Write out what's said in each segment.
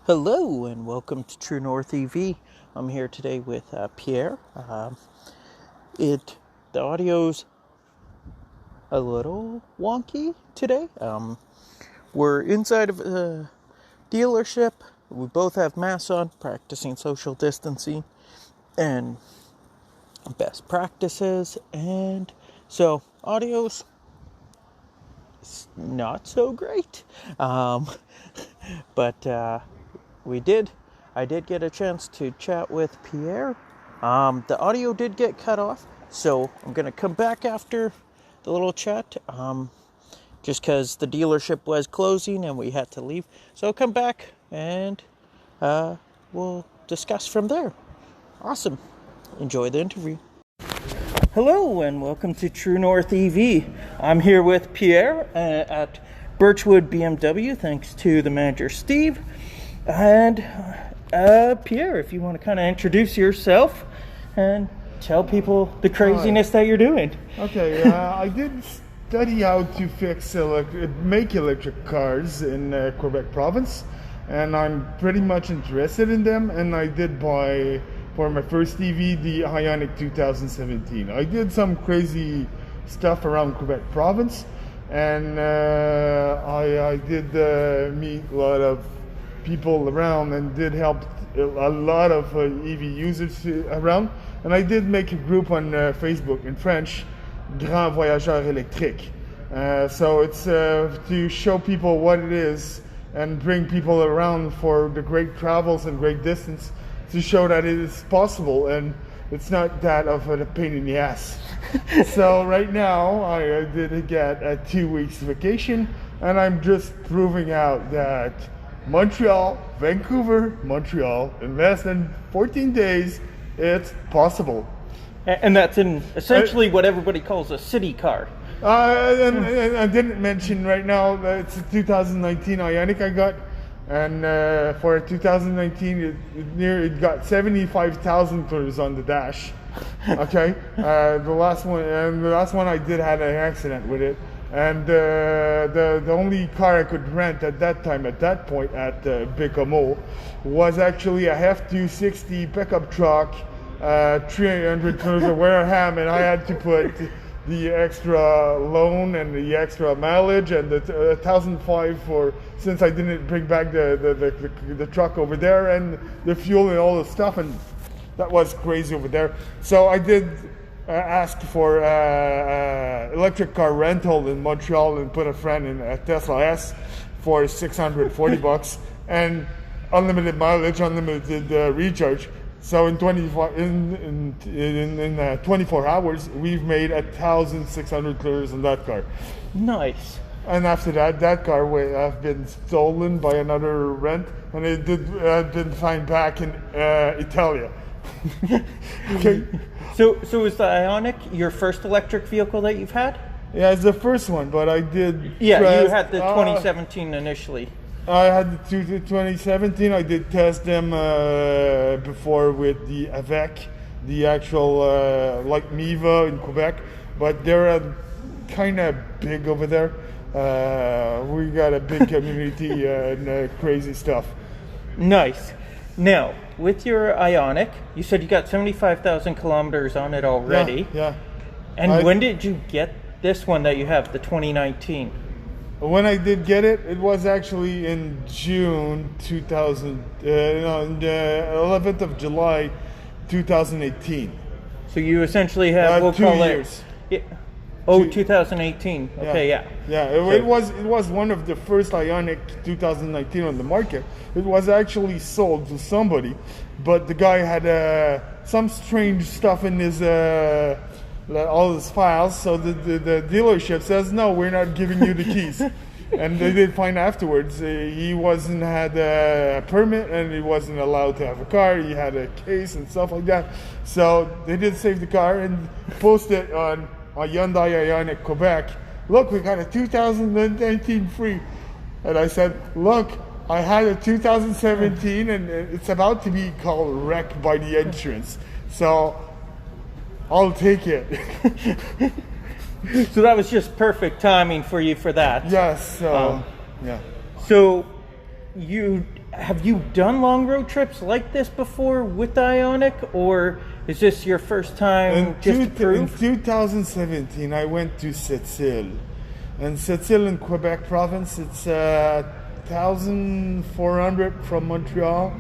Hello and welcome to True North EV. I'm here today with Pierre. The audio's a little wonky today. We're inside of a dealership. We both have masks on, practicing social distancing and best practices, and so audio's not so great. But I did get a chance to chat with Pierre. The audio did get cut off, so I'm going to come back after the little chat, just because the dealership was closing and we had to leave. So I'll come back and we'll discuss from there. Awesome. Enjoy the interview. Hello and welcome to True North EV. I'm here with Pierre at Birchwood BMW, thanks to the manager Steve. And Pierre, if you want to kind of introduce yourself and tell people the craziness that you're doing. Okay, I did study how to make electric cars in Quebec province, and I'm pretty much interested in them, and I did buy for my first EV the Ioniq 2017. I did some crazy stuff around Quebec province, and I did meet a lot of people around and did help a lot of EV users around. And I did make a group on Facebook in French, Grand Voyageur Électrique. So it's to show people what it is and bring people around for the great travels and great distance, to show that it is possible and it's not that of a pain in the ass. So right now I did get a 2 weeks vacation, and I'm just proving out that Montreal, Vancouver, Montreal, in less than 14 days, it's possible. And that's in essentially what everybody calls a city car. And I didn't mention right now that it's a 2019 Ioniq I got, and for 2019 it got 75,000 kilometers on the dash. Okay, the last one I did had an accident with it. And the only car I could rent at that point at Bécomo was actually a F-260 pickup truck, 300 kilometers of Wareham, and I had to put the extra loan and the extra mileage and the 1,005 for, since I didn't bring back the truck over there, and the fuel and all the stuff, and that was crazy over there. So I did asked for electric car rental in Montreal and put a friend in a Tesla S for $640 and unlimited mileage, unlimited recharge. So in 24 hours, we've made 1,600 kilometers in that car. Nice. And after that car have been stolen by another rent, and it did been found back in Italia. Okay. So is the Ioniq your first electric vehicle that you've had? Yeah, it's the first one, but I did. Yeah, you had the 2017 initially. I had the 2017. I did test them before with the Avec, the actual like Miva in Quebec, but they're kind of big over there. We got a big community and crazy stuff. Nice. Now, with your Ioniq, you said you got 75,000 kilometers on it already. Yeah. And when did you get this one that you have, the 2019? When I did get it, it was actually in June 2000, on the 11th of July 2018. So you essentially have, we'll 2 call years. it... 2018. Okay, yeah. It was one of the first Ioniq 2019 on the market. It was actually sold to somebody, but the guy had some strange stuff in his all his files. So the dealership says, no, we're not giving you the keys. And they did find afterwards he had a permit and he wasn't allowed to have a car. He had a case and stuff like that. So they did save the car and post it on a Hyundai Ioniq Quebec. Look, we got a 2019 free. And I said, look, I had a 2017 and it's about to be called wrecked by the insurance. So I'll take it. So that was just perfect timing for you for that. Yes. Yeah. So you have you done long road trips like this before with the Ioniq, or is this your first time to prove? In 2017, I went to Sept-Îles. And Sept-Îles in Quebec province, it's 1,400 from Montreal,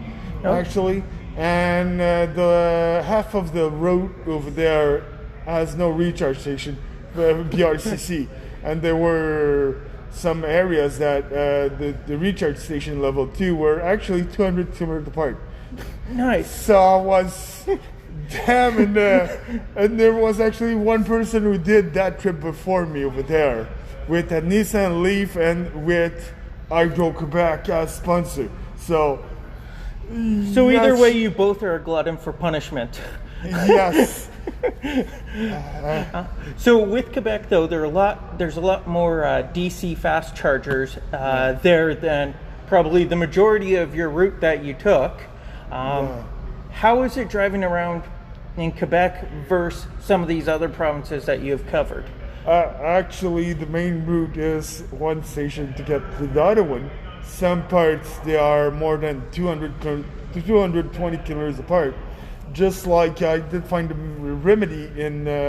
actually. And the half of the road over there has no recharge station, BRCC. And there were some areas that the recharge station level 2 were actually 200 kilometers apart. Nice. So I was damn, and there was actually one person who did that trip before me over there with a Nissan Leaf and with Hydro-Quebec as sponsor. So either way, you both are a glutton for punishment. Yes. So with Quebec, though, there's a lot more DC fast chargers there than probably the majority of your route that you took. How is it driving around in Quebec versus some of these other provinces that you've covered? Actually, the main route is one station to get to the other one. Some parts, they are more than 220 kilometers apart. Just like I did find a remedy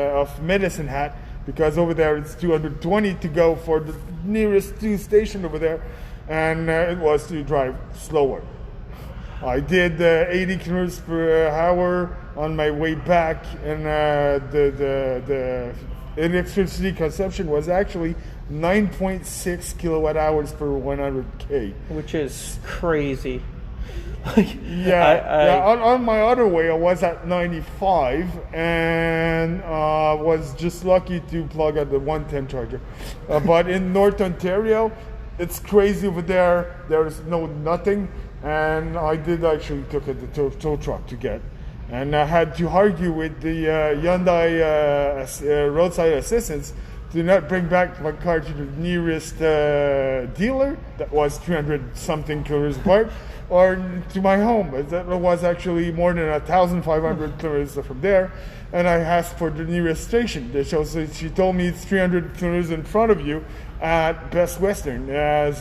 of Medicine Hat, because over there it's 220 to go for the nearest 2 station over there, and it was to drive slower. I did 80 kilometers per hour on my way back, and the electricity consumption was actually 9.6 kilowatt hours per 100K. Which is crazy. On my other way, I was at 95 and was just lucky to plug at the 110 charger. But in North Ontario, it's crazy over there. There's nothing, and I did actually took the tow truck to get. And I had to argue with the Hyundai roadside assistance to not bring back my car to the nearest dealer that was 300 something kilometers apart, or to my home. That was actually more than 1,500 kilometers from there, and I asked for the nearest station. So she told me it's 300 kilometers in front of you at Best Western as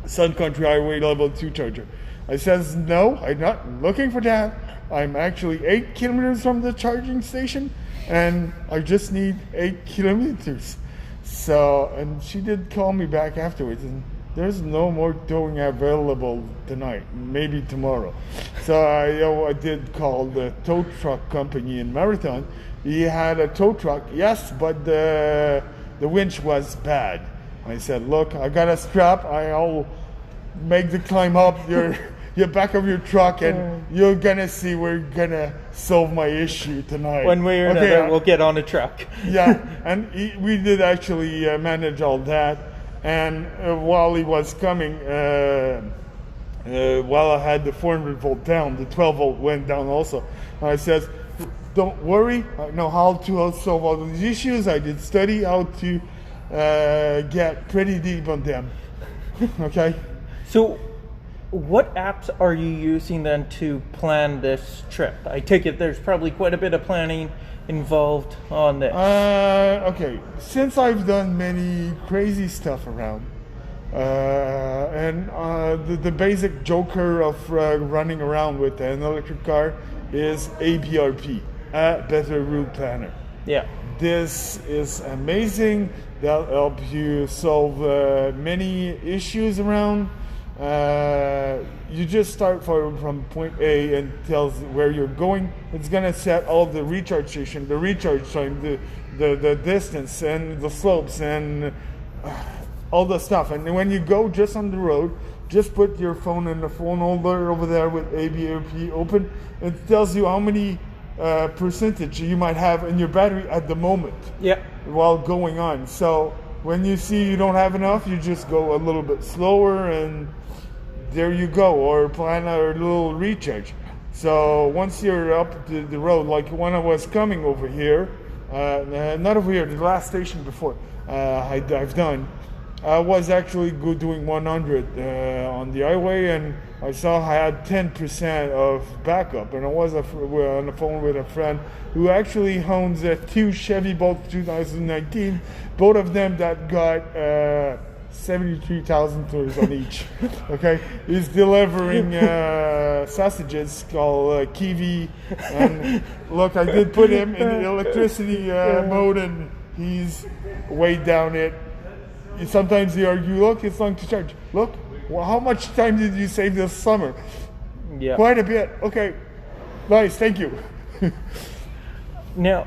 Sun Country Highway Level 2 charger. I says, no, I'm not looking for that. I'm actually 8 kilometers from the charging station, and I just need 8 kilometers. So, and she did call me back afterwards, and there's no more towing available tonight, maybe tomorrow. So I did call the tow truck company in Marathon. He had a tow truck, yes, but the winch was bad. I said, look, I got a strap. I'll make the climb up your back of your truck, and you're gonna see we're gonna solve my issue tonight. One way or another, we'll get on a truck. Yeah, and we did actually manage all that. And while he was coming, while I had the 400 volt down, the 12 volt went down also. And I says, don't worry, I know how to solve all these issues. I did study how to get pretty deep on them. Okay? So what apps are you using then to plan this trip? I take it there's probably quite a bit of planning involved on this. Okay, since I've done many crazy stuff around, and the basic joker of running around with an electric car is ABRP, a Better Route Planner. Yeah. This is amazing. That'll help you solve many issues around. You just start from point A and tells where you're going. It's gonna set all the recharge station, the recharge time, the distance and the slopes and all the stuff. And when you go just on the road, just put your phone in the phone holder over there with ABRP open. It tells you how many percentage you might have in your battery at the moment. Yeah. While going on. So when you see you don't have enough, you just go a little bit slower, and there you go, or plan a little recharge. So once you're up the road, like when I was coming over here, not over here, the last station before I've done, I was actually doing 100 on the highway, and I saw I had 10% of backup, and I was on the phone with a friend who actually owns 2 Chevy Bolt 2019, both of them that got $73,000 on each. Okay, he's delivering sausages called kiwi, and look, I did put him in the electricity mode, and he's way down it. Sometimes they argue, look, it's long to charge. Look, well, how much time did you save this summer? Yeah. Quite a bit. Okay, nice, thank you. Now,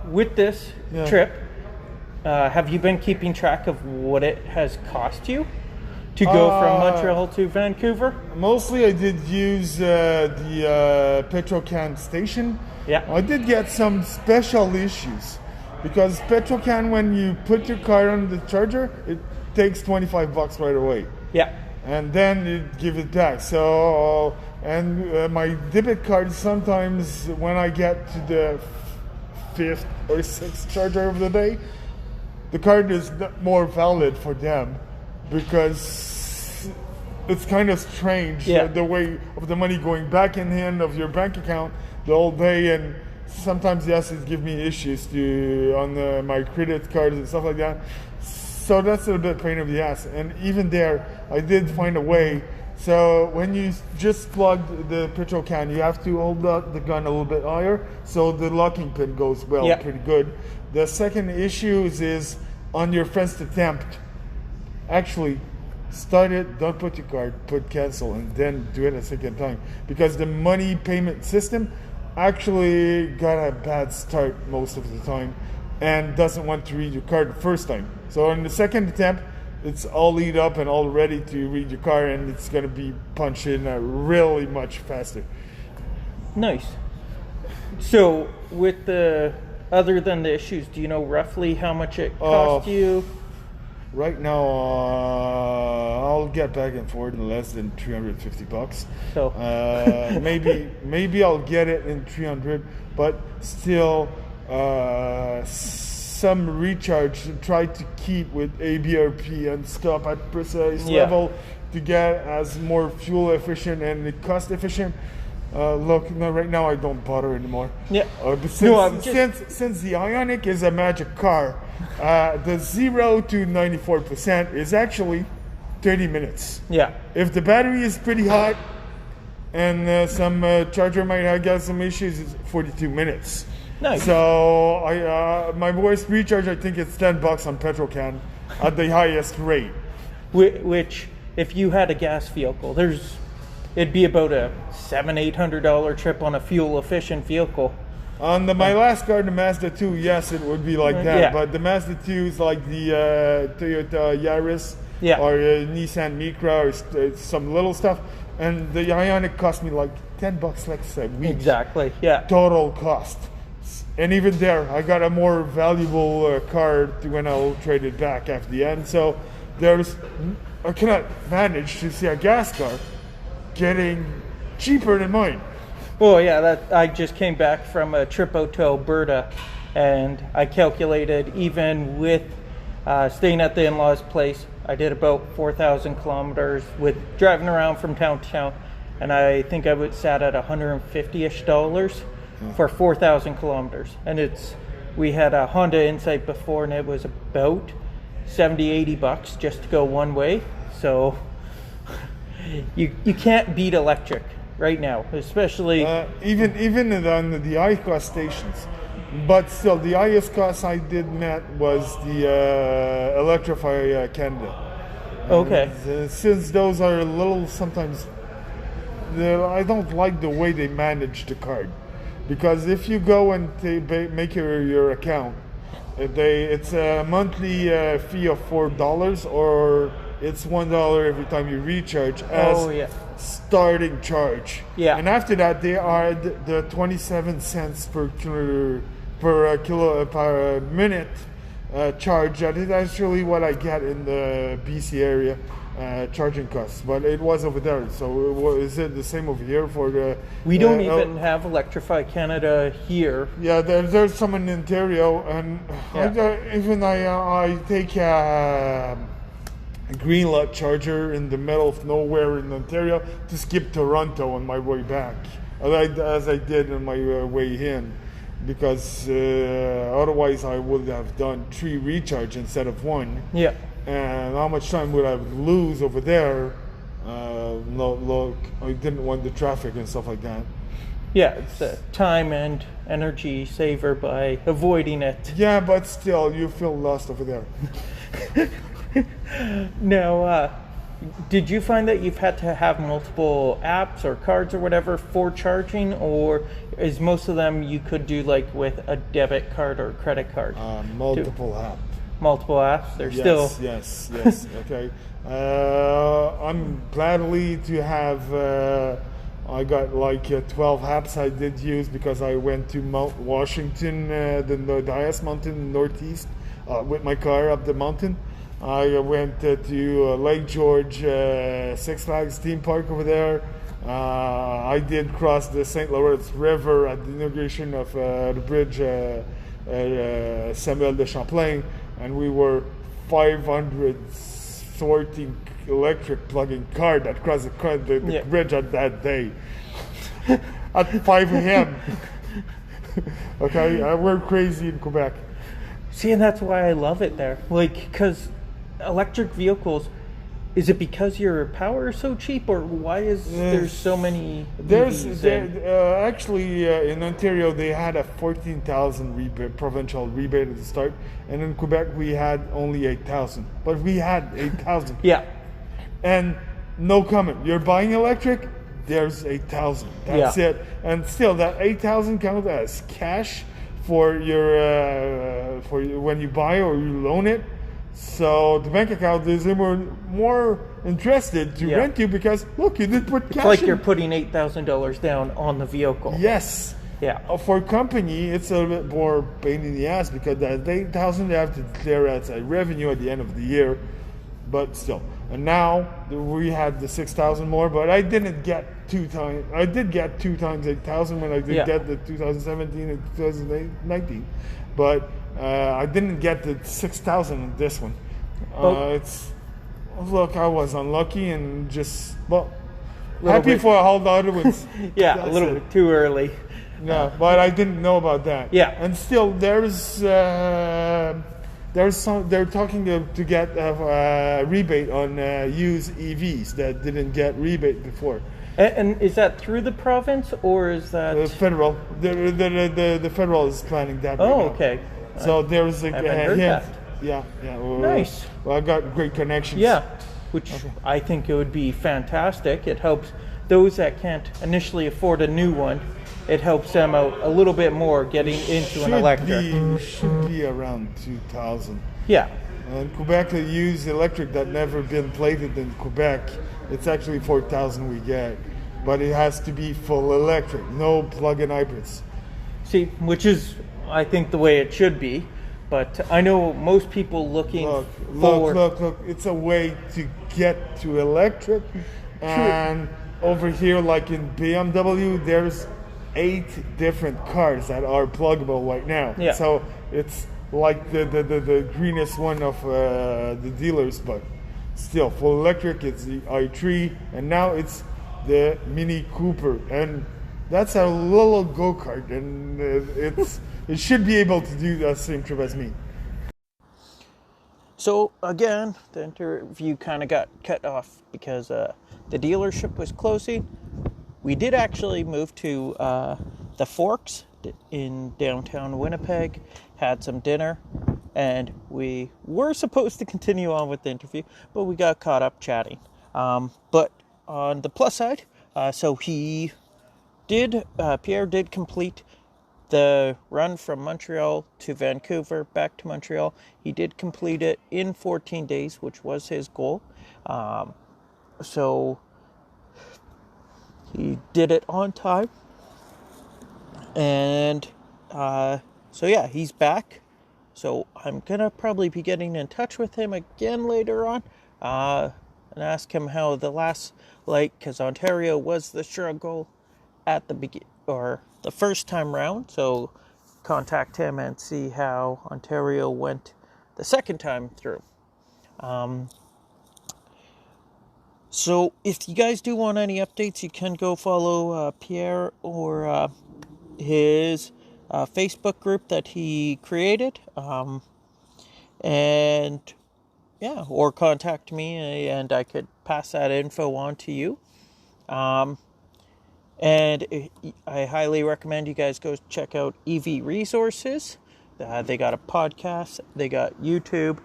with this trip, have you been keeping track of what it has cost you to go from Montreal to Vancouver? Mostly I did use the Petrocan station. Yeah. I did get some special issues because Petrocan, when you put your car on the charger, it takes $25 right away. Yeah. And then you give it back. So, and my debit card, sometimes when I get to the 5th or 6th charger of the day, the card is more valid for them because it's kind of strange the way of the money going back in hand of your bank account the whole day, and sometimes it give me issues on my credit cards and stuff like that. So that's a bit pain in the ass. And even there, I did find a way. So when you just plug the petrol can, you have to hold the gun a little bit higher so the locking pin goes pretty good. The second issue is on your first attempt, actually start it, don't put your card, put cancel, and then do it a second time. Because the money payment system actually got a bad start most of the time and doesn't want to read your card the first time. So on the second attempt, it's all lead up and all ready to read your card, and it's going to be punched in really much faster. Nice. So with other than the issues, do you know roughly how much it cost you? Right now, I'll get back and forth in less than $350. So maybe I'll get it in 300, but still some recharge to try to keep with ABRP and stop at precise level to get as more fuel efficient and cost efficient. Right now I don't bother anymore. Yeah. But since the Ioniq is a magic car, the 0 to 94% is actually 30 minutes. Yeah. If the battery is pretty hot and some charger might have got some issues, it's 42 minutes. Nice. So my worst recharge, I think it's $10 on Petrocan at the highest rate. Which, if you had a gas vehicle, it'd be about a $700-800 trip on a fuel-efficient vehicle. On my last car, the Mazda 2, yes, it would be like that. Yeah. But the Mazda 2 is like the Toyota Yaris or Nissan Micra or some little stuff. And the Ioniq cost me like $10 less a week. Exactly, yeah. Total cost. And even there, I got a more valuable car when I'll trade it back after the end. So I cannot manage to see a gas car getting cheaper than mine. Well, yeah, I just came back from a trip out to Alberta, and I calculated even with staying at the in-laws' place, I did about 4,000 kilometers with driving around from town to town, and I think I sat at $150-ish for 4,000 kilometers. And we had a Honda Insight before, and it was about $70-80 just to go one way. So you can't beat electric right now, especially even on the I-Class stations. But still, the highest cost I did met was the Electrify Canada. Okay. And, since those are a little sometimes, I don't like the way they manage the card, because if you go and make your account, it's a monthly fee of $4 or it's $1 every time you recharge as starting charge. Yeah. And after that, they add the 27 cents per minute charge. That is actually what I get in the BC area charging costs, but it was over there. So is it the same over here for the? We don't even have Electrify Canada here. Yeah, there's some in Ontario, and I take a green lot charger in the middle of nowhere in Ontario to skip Toronto on my way back, as I did on my way in, because otherwise I would have done 3 recharge instead of 1. Yeah. and how much time would I lose over there? No, look, I didn't want the traffic and stuff like that. Yeah, it's a time and energy saver by avoiding it. Yeah, but still, you feel lost over there. Now, did you find that you've had to have multiple apps or cards or whatever for charging, or is most of them you could do like with a debit card or credit card? Multiple apps. Multiple apps? They're Yes. Okay. I'm gladly to have. I got like 12 apps I did use because I went to Mount Washington, the highest mountain in the northeast, with my car up the mountain. I went to Lake George, Six Flags theme park over there. I did cross the St. Lawrence River at the inauguration of the bridge Samuel de Champlain, and we were 540 electric plug-in car that crossed the bridge at that day at 5 a.m. Okay, we're crazy in Quebec. See, and that's why I love it there. Like, because electric vehicles, is it because your power is so cheap, or why is there so many actually, in Ontario, they had a 14,000 provincial rebate at the start, and in Quebec, we had only 8,000. But we had 8,000. Yeah. And no comment. You're buying electric, there's 8,000. That's it. And still, that 8,000 counts as cash for your when you buy or you loan it. So the bank account is more interested to rent you because look, you did put cash. It's like you're putting $8,000 down on the vehicle. Yes. Yeah. For a company, it's a bit more pain in the ass because that 8,000 they have to declare as a revenue at the end of the year. But still, and now we had the 6,000 more, but I didn't get 2 times. I did get 2 times 8,000 when I did get the 2017 and 2019, but I didn't get the 6,000 in this one. I was unlucky and just happy for all the other ones. Yeah, a little bit too early. No, but I didn't know about that. Yeah, and still there's some. They're talking to get a rebate on used EVs that didn't get rebate before. And is that through the province or is that federal? The federal is planning that. Oh, okay. So there's a that. Yeah. Nice. Well, I got great connections. Yeah, which I think it would be fantastic. It helps those that can't initially afford a new one. It helps them out a little bit more getting into an electric. Should be around 2,000. Yeah. And Quebec, they use electric that never been plated in Quebec. It's actually 4,000 we get, but it has to be full electric, no plug-in hybrids. See, which is, I think, the way it should be. But I know most people looking for... Look. It's a way to get to electric. And over here, like in BMW, there's 8 different cars that are pluggable right now. Yeah. So it's like the greenest one of the dealers, but still full electric. It's the i3, and now it's the Mini Cooper, and that's a little go-kart, and it should be able to do the same trip as me. So again, the interview kind of got cut off because the dealership was closing. We did actually move to the Forks in downtown Winnipeg, had some dinner, and we were supposed to continue on with the interview, but we got caught up chatting. But on the plus side, so Pierre did complete the run from Montreal to Vancouver, back to Montreal. He did complete it in 14 days, which was his goal. So he did it on time. And so yeah, he's back. So I'm going to probably be getting in touch with him again later on and ask him how the last, because Ontario was the struggle at the beginning, or the first time round. So contact him and see how Ontario went the second time through. So if you guys do want any updates, you can go follow Pierre or his Facebook group that he created. And yeah, or contact me and I could pass that info on to you. And I highly recommend you guys go check out EV Resources. They got a podcast, they got YouTube,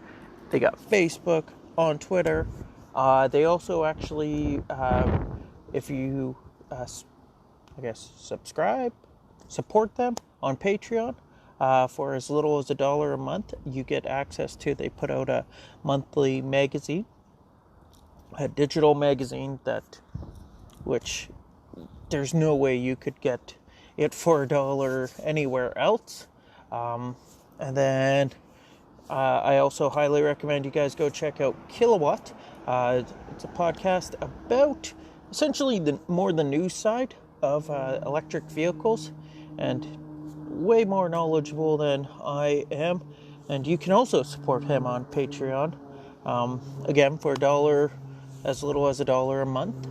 they got Facebook, on Twitter. They also actually, if you, support them on Patreon, for as little as $1 a month, you get access to, they put out a monthly magazine, a digital magazine which there's no way you could get it for $1 anywhere else. And then I also highly recommend you guys go check out Kilowatt. It's a podcast about essentially the news side of electric vehicles, and way more knowledgeable than I am. And you can also support him on Patreon. Again, for $1, as little as $1 a month.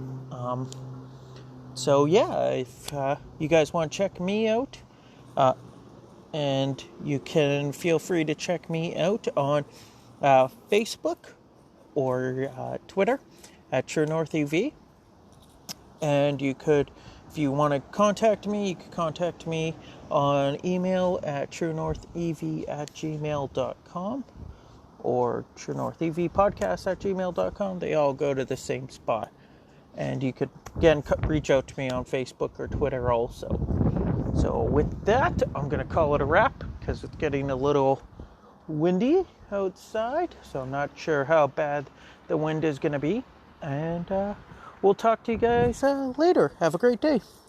So yeah, if you guys want to check me out, and you can feel free to check me out on Facebook or Twitter at truenorthev. And you could, if you want to contact me, you could contact me on email at truenorthev@gmail.com or truenorthevpodcast@gmail.com. They all go to the same spot. And you could, again, reach out to me on Facebook or Twitter also. So with that, I'm going to call it a wrap because it's getting a little windy outside. So I'm not sure how bad the wind is going to be. And we'll talk to you guys later. Have a great day.